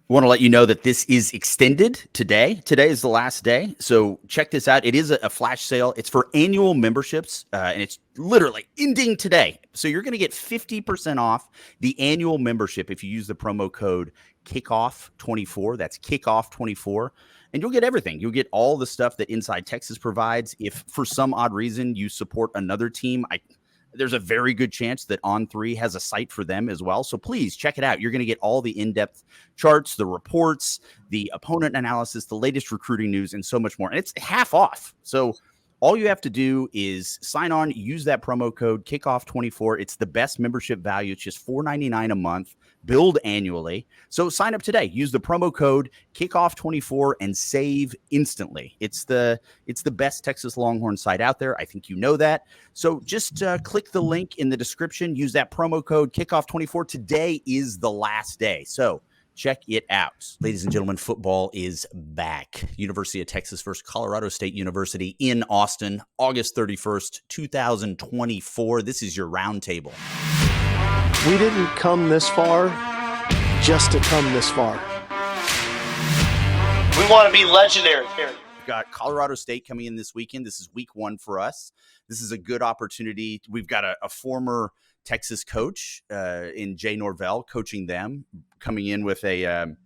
Want to let you know that this is extended today. Today is the last day. So check this out. It is a flash sale. It's for annual memberships, and it's literally ending today. So you're going to get 50% off the annual membership if you use the promo code Kickoff24. That's Kickoff24. And you'll get everything. You'll get all the stuff that Inside Texas provides. If for some odd reason you support another team, there's a very good chance that On3 has a site for them as well. So please check it out. You're going to get all the in-depth charts, the reports, the opponent analysis, the latest recruiting news, and so much more. And it's half off. So all you have to do is sign on, use that promo code Kickoff24. It's the best membership value. It's just $4.99 a month, billed annually. So sign up today. Use the promo code Kickoff24 and save instantly. It's the best Texas Longhorn site out there. I think you know that. So just click the link in the description. Use that promo code Kickoff24. Today is the last day. So check it out. Ladies and gentlemen, football is back. University of Texas versus Colorado State University in Austin, August 31st, 2024. This is your roundtable. We didn't come this far just to come this far. We want to be legendary. We've got Colorado State coming in this weekend. This is week one for us. This is a good opportunity. We've got a former Texas coach in Jay Norvell coaching them, coming in with an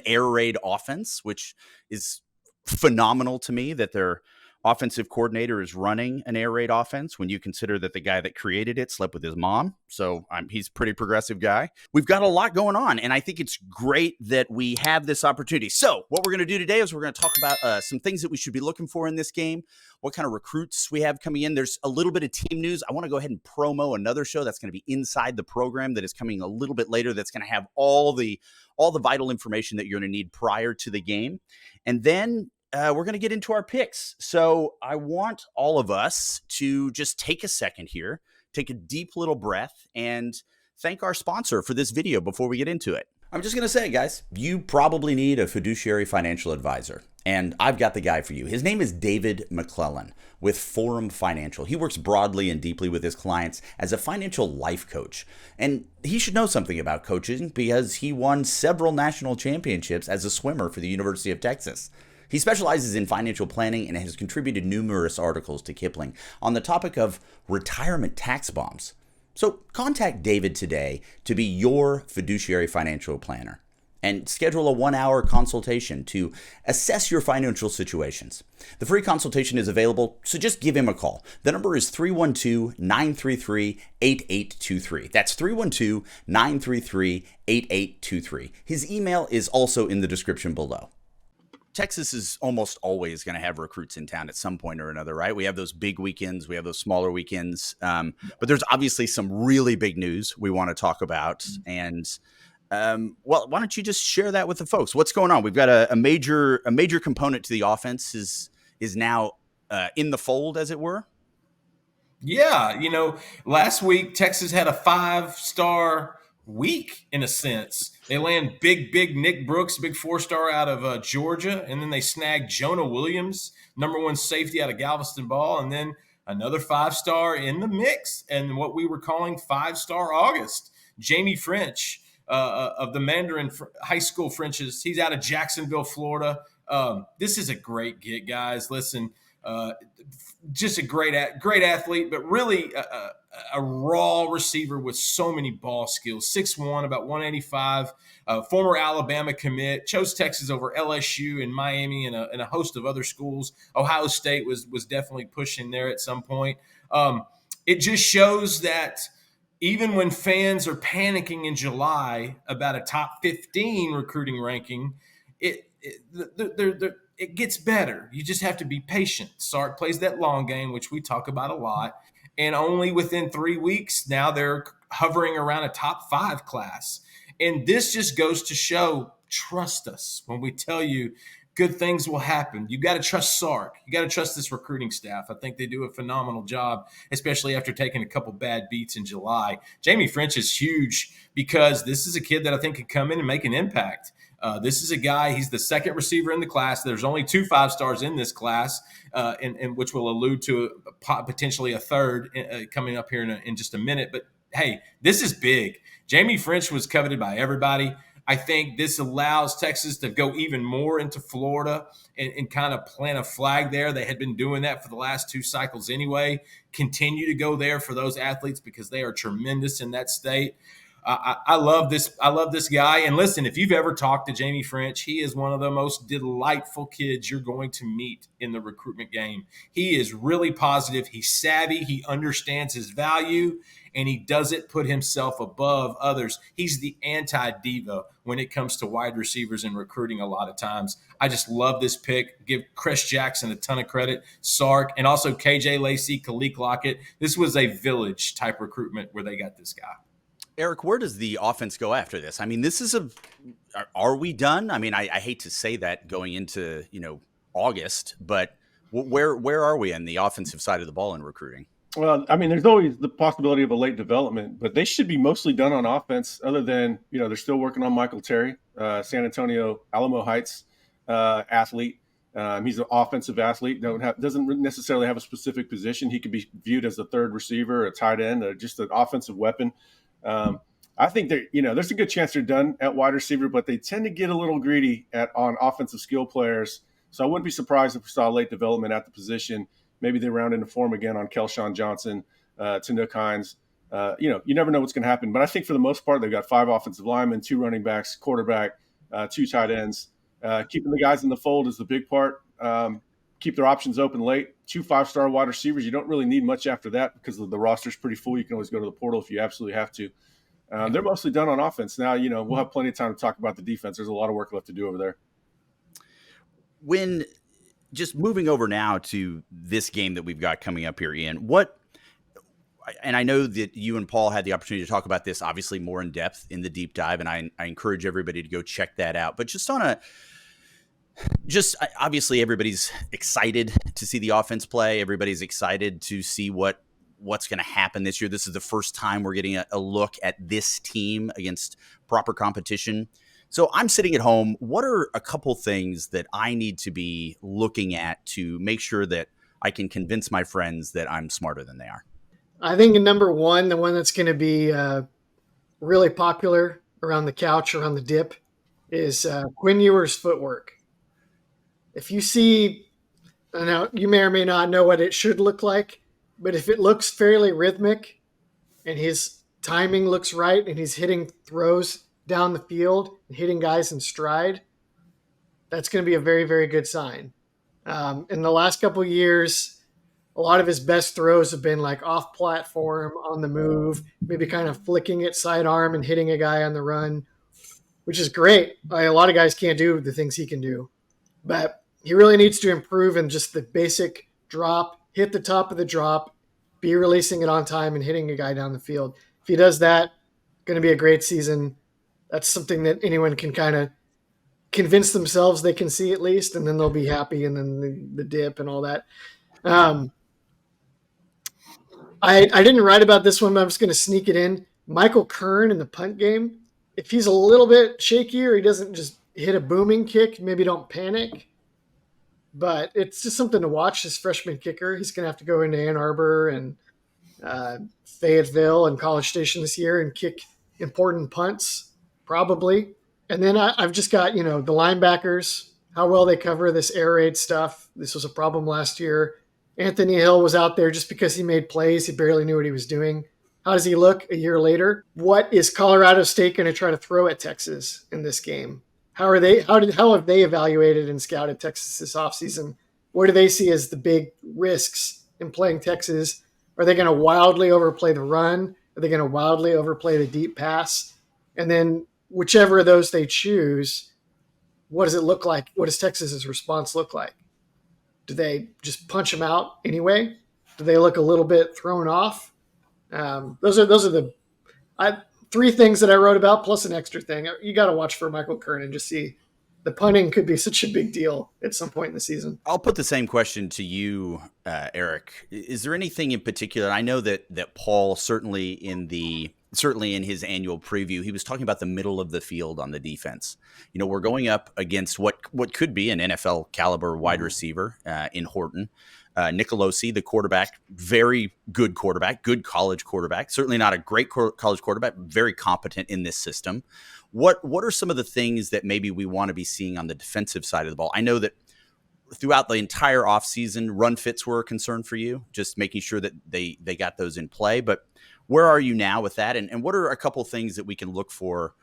air raid offense, which is phenomenal to me that their offensive coordinator is running an air raid offense when you consider that the guy that created it slept with his mom. So he's a pretty progressive guy. We've got a lot going on, and I think it's great that we have this opportunity. So what we're going to do today is we're going to talk about some things that we should be looking for in this game, what kind of recruits we have coming in. There's a little bit of team news. I want to go ahead and promo another show that's going to be inside the program that is coming a little bit later, that's going to have all the vital information that you're going to need prior to the game. And then we're going to get into our picks. So I want all of us to just take a second here, take a deep little breath, and thank our sponsor for this video before we get into it. I'm just going to say, guys, you probably need a fiduciary financial advisor, and I've got the guy for you. His name is David McClellan with Forum Financial. He works broadly and deeply with his clients as a financial life coach, and he should know something about coaching because he won several national championships as a swimmer for the University of Texas. He specializes in financial planning and has contributed numerous articles to Kiplinger on the topic of retirement tax bombs. So contact David today to be your fiduciary financial planner and schedule a 1-hour consultation to assess your financial situations. The free consultation is available, so just give him a call. The number is 312-933-8823. That's 312-933-8823. His email is also in the description below. Texas is almost always going to have recruits in town at some point or another, right? We have those big weekends. We have those smaller weekends. But there's obviously some really big news we want to talk about. And, why don't you just share that with the folks? What's going on? We've got a major component to the offense is now in the fold, as it were. Yeah. Last week, Texas had a 5-star week in a sense. They land big Nick Brooks, big 4-star out of Georgia, and then they snag Jonah Williams, number 1 safety out of Galveston Ball, and then another 5-star in the mix, and what we were calling 5-star August. Jamie French of the Mandarin High School Frenches. He's out of Jacksonville, Florida. This is a great get, guys. Listen, just a great athlete, but really a raw receiver with so many ball skills. 6'1", about 185. Former Alabama commit, chose Texas over LSU and Miami and a host of other schools. Ohio State was definitely pushing there at some point. It just shows that even when fans are panicking in July about a top 15 recruiting ranking, it gets better. You just have to be patient. Sark plays that long game, which we talk about a lot. And only within 3 weeks, now they're hovering around a top 5 class. And this just goes to show, trust us when we tell you good things will happen. You got to trust Sark. You got to trust this recruiting staff. I think they do a phenomenal job, especially after taking a couple bad beats in July. Jamie French is huge because this is a kid that I think could come in and make an impact. This is a guy, he's the second receiver in the class. There's only 2 5-stars in this class, and which will allude to potentially a third coming up here in just a minute. But, hey, this is big. Jamie French was coveted by everybody. I think this allows Texas to go even more into Florida and kind of plant a flag there. They had been doing that for the last 2 cycles anyway. Continue to go there for those athletes because they are tremendous in that state. I love this. I love this guy. And listen, if you've ever talked to Jamie French, he is one of the most delightful kids you're going to meet in the recruitment game. He is really positive. He's savvy. He understands his value, and he doesn't put himself above others. He's the anti-diva when it comes to wide receivers and recruiting a lot of times. I just love this pick. Give Chris Jackson a ton of credit, Sark, and also KJ Lacey, Kalik Lockett. This was a village type recruitment where they got this guy. Eric, where does the offense go after this? I mean, this is are we done? I mean, I hate to say that going into, August, but where are we on the offensive side of the ball in recruiting? Well, I mean, there's always the possibility of a late development, but they should be mostly done on offense other than, they're still working on Michael Terry, San Antonio, Alamo Heights athlete. He's an offensive athlete, doesn't necessarily have a specific position. He could be viewed as a third receiver, a tight end, or just an offensive weapon. I think that, there's a good chance they're done at wide receiver, but they tend to get a little greedy on offensive skill players. So I wouldn't be surprised if we saw late development at the position. Maybe they round into form again on Kelshawn Johnson, Tanook Hines. You never know what's going to happen. But I think for the most part, they've got 5 offensive linemen, 2 running backs, quarterback, 2 tight ends. Keeping the guys in the fold is the big part. Keep their options open late. 2 5-star wide receivers. You don't really need much after that because the roster's pretty full. You can always go to the portal if you absolutely have to. They're mostly done on offense. Now, we'll have plenty of time to talk about the defense. There's a lot of work left to do over there. When just moving over now to this game that we've got coming up here, Ian, and I know that you and Paul had the opportunity to talk about this obviously more in depth in the deep dive, and I encourage everybody to go check that out. But obviously everybody's excited to see the offense play. Everybody's excited to see what's going to happen this year. This is the first time we're getting a look at this team against proper competition. So I'm sitting at home. What are a couple things that I need to be looking at to make sure that I can convince my friends that I'm smarter than they are? I think number one, the one that's going to be really popular around the couch, around the dip, is Quinn Ewer's footwork. If you see, now you may or may not know what it should look like, but if it looks fairly rhythmic and his timing looks right and he's hitting throws down the field and hitting guys in stride, that's going to be a very, very good sign. In the last couple of years, a lot of his best throws have been like off platform, on the move, maybe kind of flicking it sidearm and hitting a guy on the run, which is great. A lot of guys can't do the things he can do, but he really needs to improve in just the basic drop, hit the top of the drop, be releasing it on time and hitting a guy down the field. If he does that, going to be a great season. That's something that anyone can kind of convince themselves they can see at least, and then they'll be happy, and then the dip and all that. I didn't write about this one, but I'm just going to sneak it in. Michael Kern in the punt game, if he's a little bit shaky or he doesn't just hit a booming kick, maybe don't panic. But it's just something to watch. This freshman kicker, he's going to have to go into Ann Arbor and Fayetteville and College Station this year and kick important punts, probably. And then I've just got, the linebackers, how well they cover this air raid stuff. This was a problem last year. Anthony Hill was out there just because he made plays. He barely knew what he was doing. How does he look a year later? What is Colorado State going to try to throw at Texas in this game? How have they evaluated and scouted Texas this offseason? What do they see as the big risks in playing Texas? Are they going to wildly overplay the run? Are they going to wildly overplay the deep pass? And then whichever of those they choose, what does it look like? What does Texas's response look like? Do they just punch them out anyway? Do they look a little bit thrown off? Those are the 3 things that I wrote about, plus an extra thing. You got to watch for Michael Kern and just see the punting could be such a big deal at some point in the season. I'll put the same question to you, Eric. Is there anything in particular? I know that Paul certainly in his annual preview, he was talking about the middle of the field on the defense. We're going up against what could be an NFL caliber wide receiver in Horton. Nicolosi, the quarterback, very good quarterback, good college quarterback, certainly not a great college quarterback, very competent in this system. What are some of the things that maybe we want to be seeing on the defensive side of the ball? I know that throughout the entire offseason, run fits were a concern for you, just making sure that they got those in play. But where are you now with that? And what are a couple of things that we can look for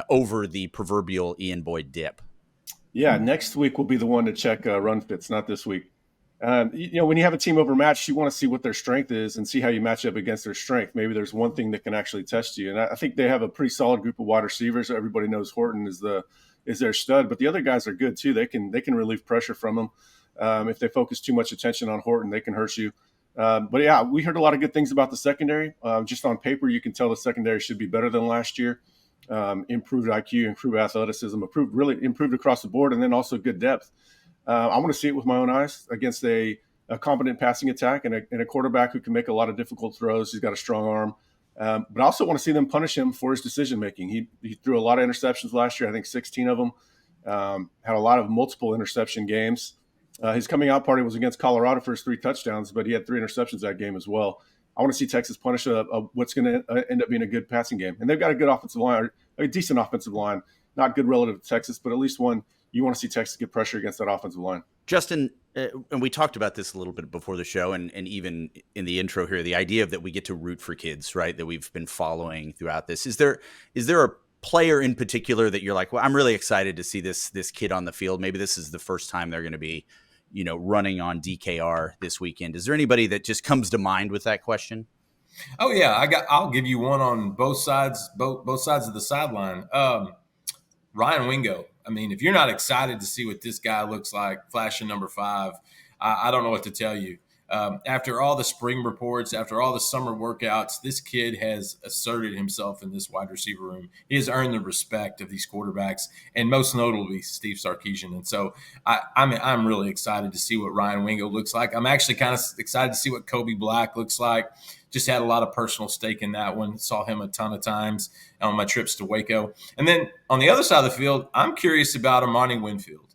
over the proverbial Ian Boyd dip? Yeah, next week will be the one to check run fits, not this week. When you have a team overmatched, you want to see what their strength is and see how you match up against their strength. Maybe there's one thing that can actually test you. And I think they have a pretty solid group of wide receivers. Everybody knows Horton is their stud, but the other guys are good too. They can relieve pressure from them. If they focus too much attention on Horton, they can hurt you. But yeah, we heard a lot of good things about the secondary. Just on paper, you can tell the secondary should be better than last year. Improved IQ, improved athleticism, improved across the board, and then also good depth. I want to see it with my own eyes against a competent passing attack and a quarterback who can make a lot of difficult throws. He's got a strong arm. But I also want to see them punish him for his decision-making. He threw a lot of interceptions last year, I think 16 of them. Had a lot of multiple interception games. His coming out party was against Colorado for his 3 touchdowns, but he had 3 interceptions that game as well. I want to see Texas punish what's going to end up being a good passing game. And they've got a good offensive line, a decent offensive line, not good relative to Texas, but at least one. You want to see Texas get pressure against that offensive line. Justin, and we talked about this a little bit before the show and even in the intro here, the idea of that we get to root for kids, right, that we've been following throughout this. Is there a player in particular that you're like, well, I'm really excited to see this kid on the field? Maybe this is the first time they're going to be, running on DKR this weekend. Is there anybody that just comes to mind with that question? Oh yeah, I'll give you one on both sides of the sideline. Ryan Wingo. I mean, if you're not excited to see what this guy looks like, flashing number 5, I don't know what to tell you. After all the spring reports, after all the summer workouts, this kid has asserted himself in this wide receiver room. He has earned the respect of these quarterbacks, and most notably Steve Sarkisian. And so I'm really excited to see what Ryan Wingo looks like. I'm actually kind of excited to see what Kobe Black looks like. Just had a lot of personal stake in that one. Saw him a ton of times on my trips to Waco. And then on the other side of the field, I'm curious about Amani Winfield.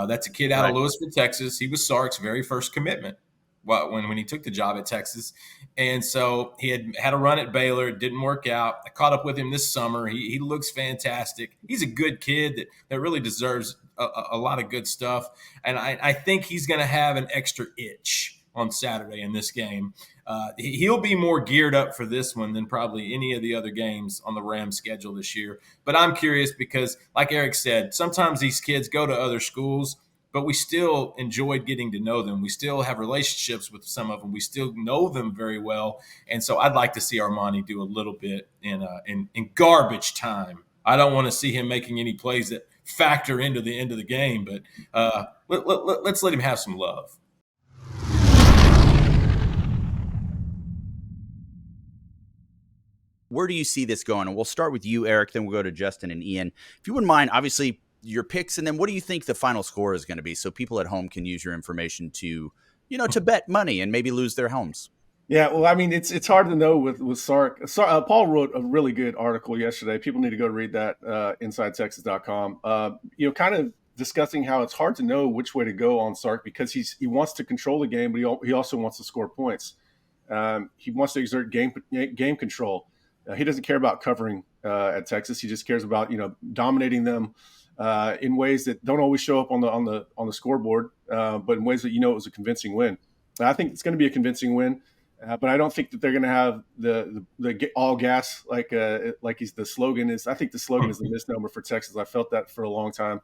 That's a kid out of Lewisville, Texas. He was Sark's very first commitment when he took the job at Texas. And so he had a run at Baylor. It didn't work out. I caught up with him this summer. He looks fantastic. He's a good kid that really deserves a lot of good stuff. And I think he's going to have an extra itch on Saturday in this game. He'll be more geared up for this one than probably any of the other games on the Rams schedule this year. But I'm curious because, like Eric said, sometimes these kids go to other schools, but we still enjoyed getting to know them. We still have relationships with some of them. We still know them very well. And so I'd like to see Armani do a little bit in garbage time. I don't want to see him making any plays that factor into the end of the game, but let's let him have some love. Where do you see this going? And we'll start with you, Eric, then we'll go to Justin and Ian. If you wouldn't mind, obviously, your picks, and then what do you think the final score is going to be so people at home can use your information to, to bet money and maybe lose their homes? Yeah, well, I mean, it's hard to know with Sark. Paul wrote a really good article yesterday. People need to go read that, InsideTexas.com. Kind of discussing how it's hard to know which way to go on Sark because he wants to control the game, but he also wants to score points. He wants to exert game control. He doesn't care about covering at Texas. He just cares about dominating them in ways that don't always show up on the scoreboard, but in ways that it was a convincing win. And I think it's going to be a convincing win, but I don't think that they're going to have the all gas like the slogan is. I think the slogan is the misnomer for Texas. I felt that for a long time.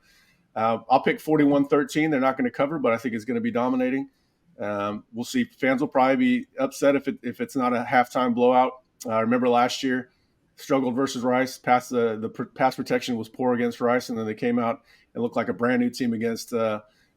I'll pick 41-13. They're not going to cover, but I think it's going to be dominating. We'll see. Fans will probably be upset if it's not a halftime blowout. I remember last year, struggled versus Rice. The pass protection was poor against Rice, and then they came out and looked like a brand new team against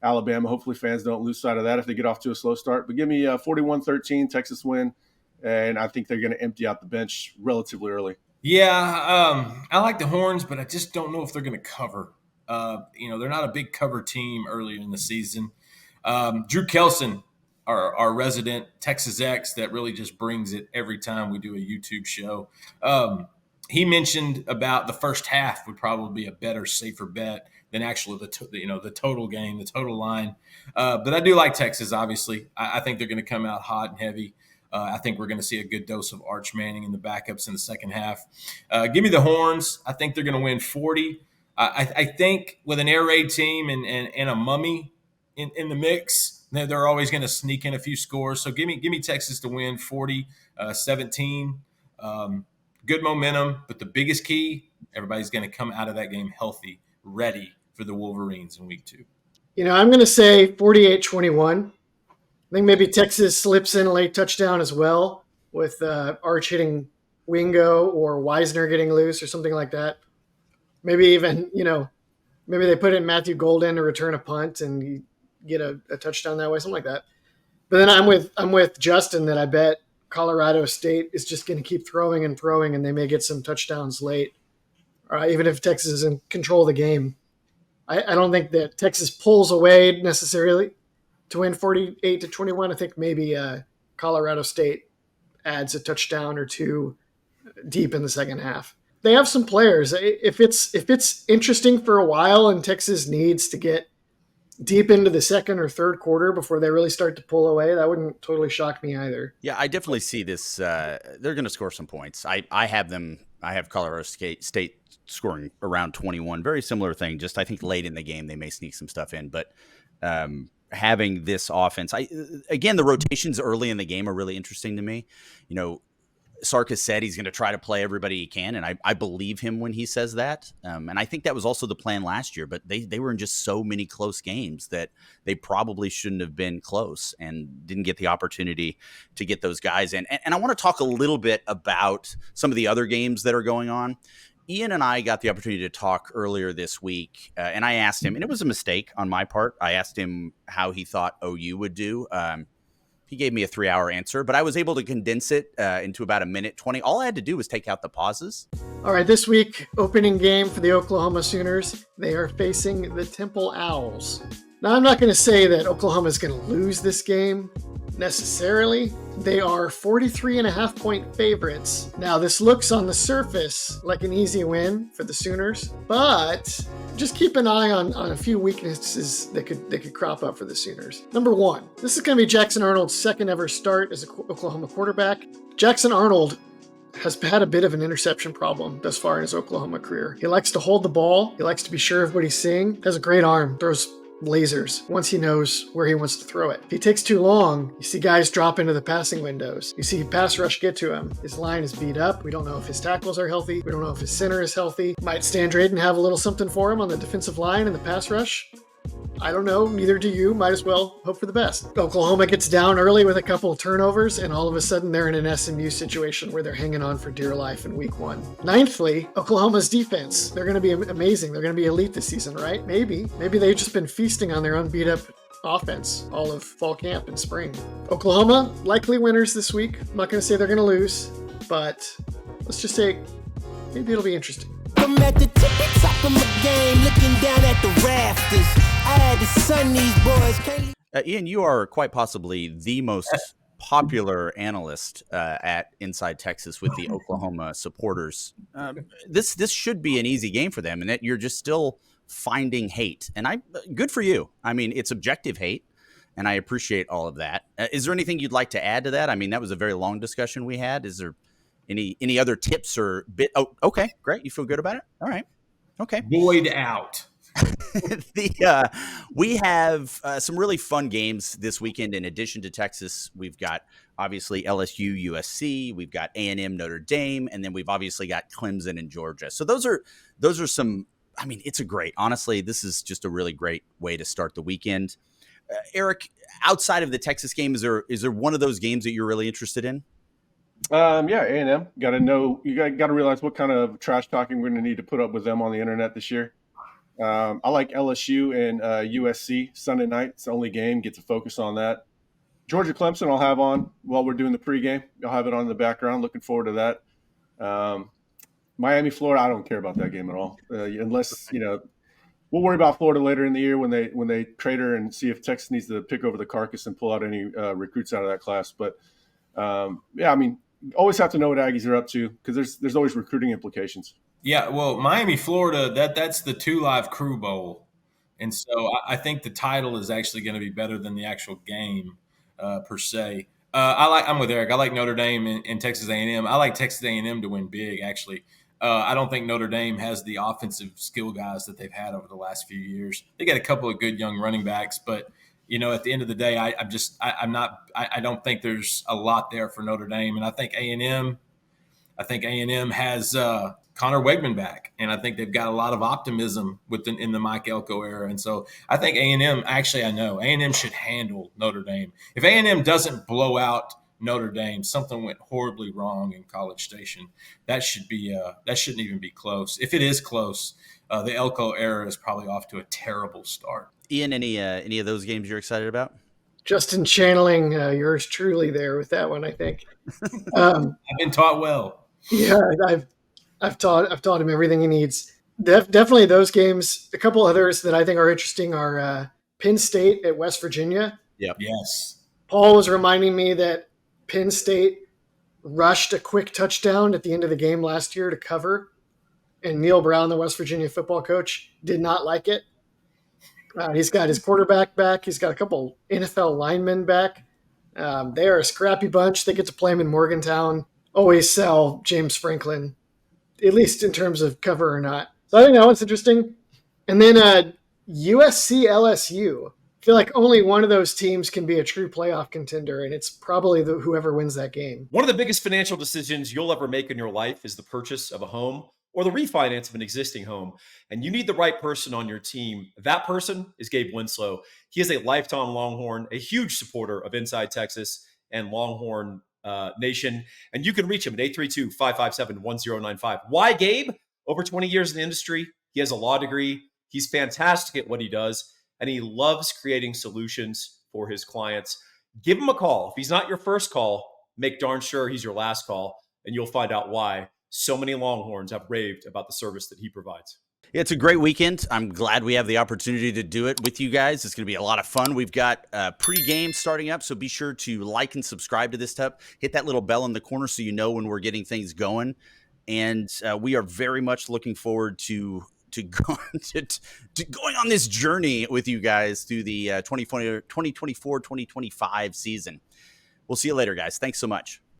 Alabama. Hopefully fans don't lose sight of that if they get off to a slow start. But give me 41-13, Texas win, and I think they're going to empty out the bench relatively early. Yeah, I like the Horns, but I just don't know if they're going to cover. They're not a big cover team earlier in the season. Drew Kelson, our resident Texas X that really just brings it every time we do a YouTube show. He mentioned about the first half would probably be a better, safer bet than actually the total game, the total line. But I do like Texas, obviously. I think they're going to come out hot and heavy. I think we're going to see a good dose of Arch Manning in the backups in the second half. Give me the Horns. I think they're going to win 40. I think with an air raid team and a mummy in the mix, they're always going to sneak in a few scores. So give me Texas to win 40-17. Good momentum, but the biggest key, everybody's going to come out of that game healthy, ready for the Wolverines in week 2. I'm going to say 48-21. I think maybe Texas slips in a late touchdown as well with Arch hitting Wingo or Wisner getting loose or something like that. Maybe even, maybe they put in Matthew Golden to return a punt and you get a touchdown that way, something like that. But then I'm with Justin that I bet Colorado State is just going to keep throwing and throwing, and they may get some touchdowns late, even if Texas is in control of the game. I don't think that Texas pulls away necessarily to win 48-21. I think maybe Colorado State adds a touchdown or two deep in the second half. They have some players. If it's interesting for a while and Texas needs to get deep into the second or third quarter before they really start to pull away, that wouldn't totally shock me either. Yeah, I definitely see this. They're going to score some points. I have Colorado State scoring around 21. Very similar thing. Just I think late in the game they may sneak some stuff in, but having this offense, again, the rotations early in the game are really interesting to me. Sark has said he's going to try to play everybody he can, and I believe him when he says that. And I think that was also the plan last year, but they were in just so many close games that they probably shouldn't have been close and didn't get the opportunity to get those guys in. And I want to talk a little bit about some of the other games that are going on. Ian and I got the opportunity to talk earlier this week, and I asked him, and it was a mistake on my part. I asked him how he thought OU would do. He gave me a 3-hour answer, but I was able to condense it into about a minute 20. All I had to do was take out the pauses. All right, this week, opening game for the Oklahoma Sooners. They are facing the Temple Owls. Now, I'm not going to say that Oklahoma is going to lose this game necessarily. They are 43.5-point favorites. Now, this looks on the surface like an easy win for the Sooners, but just keep an eye on a few weaknesses that could crop up for the Sooners. Number one, this is going to be Jackson Arnold's second ever start as an Oklahoma quarterback. Jackson Arnold has had a bit of an interception problem thus far in his Oklahoma career. He likes to hold the ball. He likes to be sure of what he's seeing. Has a great arm. Throws lasers once he knows where he wants to throw it. If he takes too long, you see guys drop into the passing windows. You see pass rush get to him. His line is beat up. We don't know if his tackles are healthy. We don't know if his center is healthy. Might Stan Drayden have a little something for him on the defensive line and the pass rush? I don't know. Neither do you. Might as well hope for the best. Oklahoma gets down early with a couple of turnovers, and all of a sudden they're in an SMU situation where they're hanging on for dear life in week 1. Ninthly, Oklahoma's defense. They're going to be amazing. They're going to be elite this season, right? Maybe they've just been feasting on their unbeat up offense all of fall camp and spring. Oklahoma, likely winners this week. I'm not going to say they're going to lose, but let's just say maybe it'll be interesting. I'm at the tippy top of my game, looking down at the rafters. I had to sun these boys. Ian, you are quite possibly the most popular analyst at Inside Texas with the Oklahoma supporters. This should be an easy game for them, and that you're just still finding hate. And good for you. I mean, it's objective hate, and I appreciate all of that. Is there anything you'd like to add to that? I mean, that was a very long discussion we had. Is there any other tips or bit? Oh, okay, great. You feel good about it? All right. Okay. Void out. We have some really fun games this weekend. In addition to Texas, we've got obviously LSU, USC. We've got A&M, Notre Dame, and then we've obviously got Clemson and Georgia. So those are some. I mean, honestly, this is just a really great way to start the weekend. Eric, outside of the Texas game, is there one of those games that you're really interested in? Yeah, A&M. Got to know. You got to realize what kind of trash talking we're going to need to put up with them on the internet this year. I like LSU and USC Sunday night. It's the only game. Get to focus on that. Georgia Clemson I'll have on while we're doing the pregame. I'll have it on in the background. Looking forward to that. Miami, Florida, I don't care about that game at all. Unless, we'll worry about Florida later in the year when they trade her and see if Texas needs to pick over the carcass and pull out any recruits out of that class. But, yeah, I mean, always have to know what Aggies are up to because there's always recruiting implications. Yeah, well, Miami, Florida, that's the 2 Live Crew Bowl. And so I think the title is actually going to be better than the actual game per se. I'm with Eric. I like Notre Dame and Texas A&M. I like Texas A&M to win big. Actually, I don't think Notre Dame has the offensive skill guys that they've had over the last few years. They got a couple of good young running backs, but at the end of the day, I'm not. I don't think there's a lot there for Notre Dame, and I think A&M. I think A&M has Connor Wegman back, and I think they've got a lot of optimism in the Mike Elko era. And so I think A&M. Actually, I know A&M should handle Notre Dame. If A&M doesn't blow out Notre Dame, something went horribly wrong in College Station. That shouldn't even be close. If it is close, the Elko era is probably off to a terrible start. Ian, any of those games you're excited about? Justin channeling yours truly there with that one, I think. I've been taught well. Yeah, I've taught him everything he needs. Definitely those games. A couple others that I think are interesting are Penn State at West Virginia. Yep. Yes. Paul was reminding me that Penn State rushed a quick touchdown at the end of the game last year to cover, and Neil Brown, the West Virginia football coach, did not like it. He's got his quarterback back. He's got a couple NFL linemen back. They are a scrappy bunch. They get to play him in Morgantown. Always sell James Franklin, at least in terms of cover or not. So I think that one's interesting. And then USC LSU. I feel like only one of those teams can be a true playoff contender, and it's probably whoever wins that game. One of the biggest financial decisions you'll ever make in your life is the purchase of a home or the refinance of an existing home. And you need the right person on your team. That person is Gabe Winslow. He is a lifetime Longhorn, a huge supporter of Inside Texas and Longhorn Nation. And you can reach him at 832-557-1095. Why Gabe? Over 20 years in the industry. He has a law degree. He's fantastic at what he does. And he loves creating solutions for his clients. Give him a call. If he's not your first call, make darn sure he's your last call. And you'll find out why so many Longhorns have raved about the service that he provides. Yeah, it's a great weekend. I'm glad we have the opportunity to do it with you guys. It's going to be a lot of fun. We've got pre-game starting up, so be sure to like and subscribe to this stuff. Hit that little bell in the corner so you know when we're getting things going. And we are very much looking forward to going on this journey with you guys through the 2024-2025 season. We'll see you later, guys. Thanks so much.